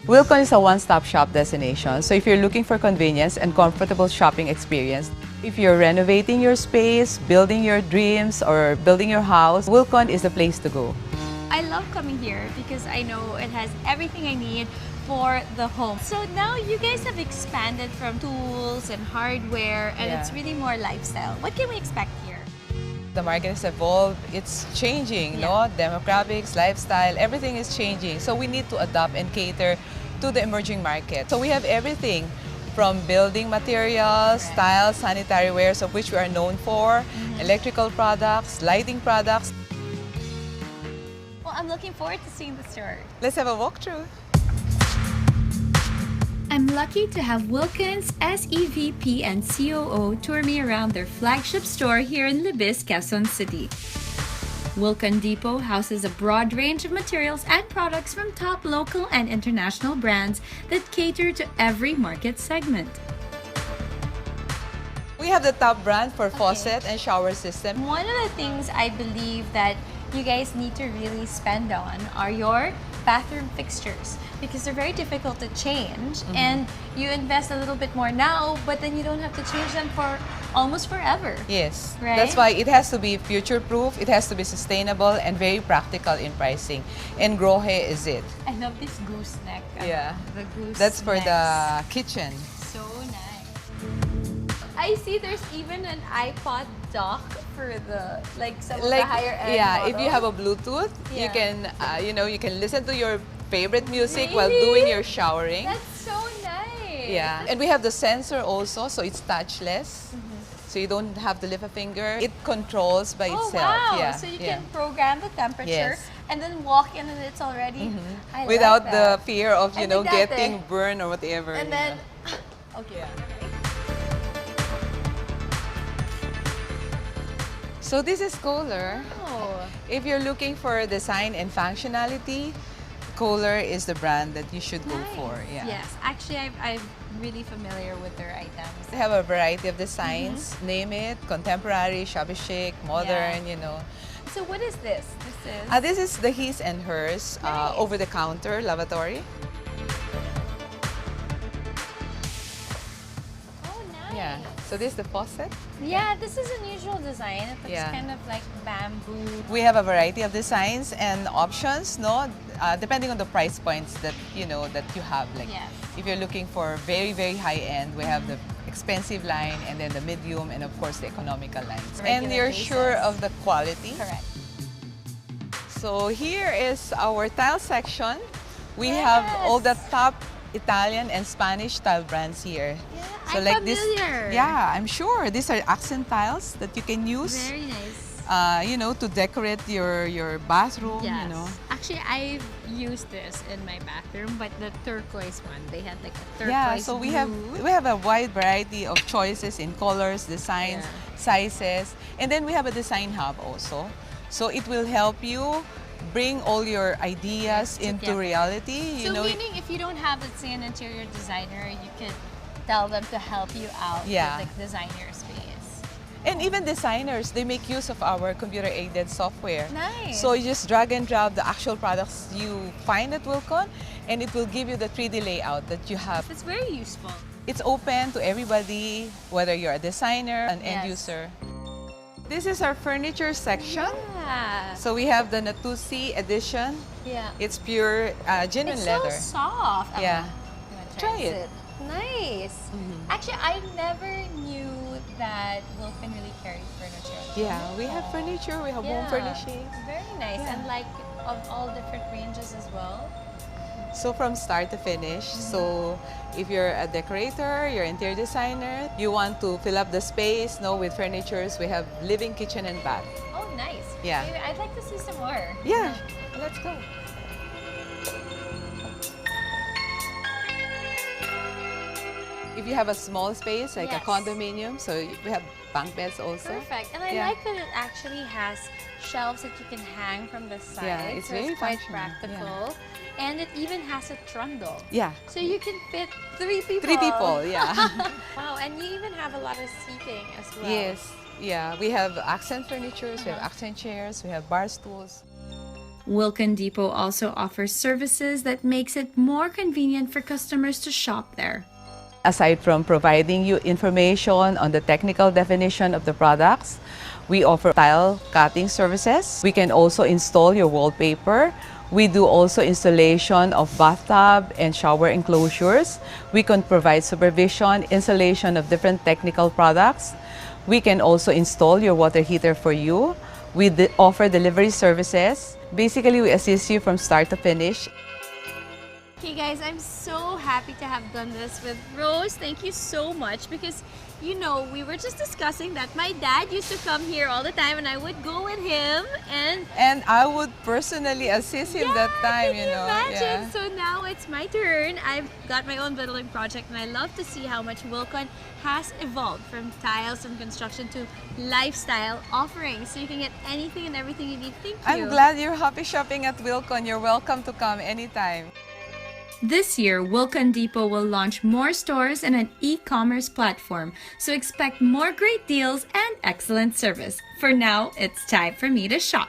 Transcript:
Wilcon is a one-stop shop destination. So if you're looking for convenience and comfortable shopping experience, if you're renovating your space, building your dreams, or building your house, Wilcon is the place to go. I love coming here because I know it has everything I need for the home. So now you guys have expanded from tools and hardware, and it's really more lifestyle. What can we expect here? The market has evolved, it's changing, no? Demographics, lifestyle, everything is changing. So we need to adapt and cater to the emerging market. So we have everything from building materials, tiles, sanitary wares, of which we are known for, electrical products, lighting products. Well, I'm looking forward to seeing the store. Let's have a walkthrough. I'm lucky to have Wilcon's SEVP and COO tour me around their flagship store here in Libis, Quezon City. Wilcon Depot houses a broad range of materials and products from top local and international brands that cater to every market segment. We have the top brand for faucet and shower system. One of the things I believe that you guys need to really spend on are your bathroom fixtures, because they're very difficult to change, and you invest a little bit more now, but then you don't have to change them for almost forever. Yes, right? That's why it has to be future-proof, it has to be sustainable and very practical in pricing. And Grohe is it. I love this gooseneck. Yeah, the goose that's for necks. the kitchen. So nice. I see there's even an iPod dock for the some of the higher end models. If you have a Bluetooth, you can you can listen to your favorite music while Really? doing your showering. That's so nice. Yeah, and we have the sensor also, so it's touchless. So you don't have to lift a finger. It controls by itself. Wow. Yeah, So you can program the temperature Yes. and then walk in and it's already I like without that. the fear of I think getting burned or whatever. And then okay. So this is Kohler. Oh. If you're looking for design and functionality, Kohler is the brand that you should go for. Yeah. Yes, actually I'm really familiar with their items. They have a variety of designs, name it, contemporary, shabby chic, modern, So what is this? This is This is the his and hers over-the-counter lavatory. Oh, nice. Yeah. So this is the faucet. Yeah, this is an unusual design. It looks Yeah. kind of like bamboo. We have a variety of designs and options, depending on the price points that that you have. Like, Yes. if you're looking for very high end, we have the expensive line, and then the medium, and of course the economical lines. And Regular you're basis. sure of the quality. Correct. So here is our tile section. We have all the top Italian and Spanish tile brands here. Yeah, so I'm like familiar. this, yeah, I'm sure these are accent tiles that you can use. Very nice. To decorate your bathroom. Yes. Actually, I've used this in my bathroom, but the turquoise one, they had like a turquoise Yeah, so we have a wide variety of choices in colors, designs, sizes, and then we have a design hub also. So it will help you bring all your ideas into reality. So meaning if you don't have, let's say, an interior designer, you could tell them to help you out with design your space. And even designers, they make use of our computer-aided software. Nice. So you just drag and drop the actual products you find at Wilcon, and it will give you the 3D layout that you have. It's very useful. It's open to everybody, whether you're a designer, an end user. This is our furniture section. Yeah. So we have the Natusi edition. Yeah. It's pure genuine leather. It's so soft. Yeah. You wanna Try it. Nice. Actually, I never knew that Wilcon really carried furniture. Yeah, we have furniture, we have home furnishings. Very nice. Yeah. And like of all different ranges as well. So from start to finish, so if you're a decorator, you're an interior designer, you want to fill up the space with furnitures, we have living, kitchen, and bath. Oh, nice. Yeah. Maybe I'd like to see some more. Yeah, let's go. If you have a small space, like a condominium, so we have bunk beds also. Perfect. And I like that it actually has shelves that you can hang from the side. Yeah, it's very quite functional. practical. And it even has a trundle. Yeah. So you can fit 3 people. 3 people, yeah. Wow, and you even have a lot of seating as well. Yes, yeah. We have accent furnitures, we have accent chairs, we have bar stools. Wilcon Depot also offers services that makes it more convenient for customers to shop there. Aside from providing you information on the technical definition of the products, we offer tile cutting services. We can also install your wallpaper. We do also installation of bathtub and shower enclosures. We can provide supervision, installation of different technical products. We can also install your water heater for you. We offer delivery services. Basically, we assist you from start to finish. Okay guys, I'm so happy to have done this with Rose. Thank you so much because, you know, we were just discussing that my dad used to come here all the time and I would go with him and I would personally assist him that time, can you know. imagine? Yeah. So now it's my turn. I've got my own building project and I love to see how much Wilcon has evolved from tiles and construction to lifestyle offerings. So you can get anything and everything you need. Thank you. I'm glad you're happy shopping at Wilcon. You're welcome to come anytime. This year, Wilcon Depot will launch more stores and an e-commerce platform, so expect more great deals and excellent service. For now, it's time for me to shop.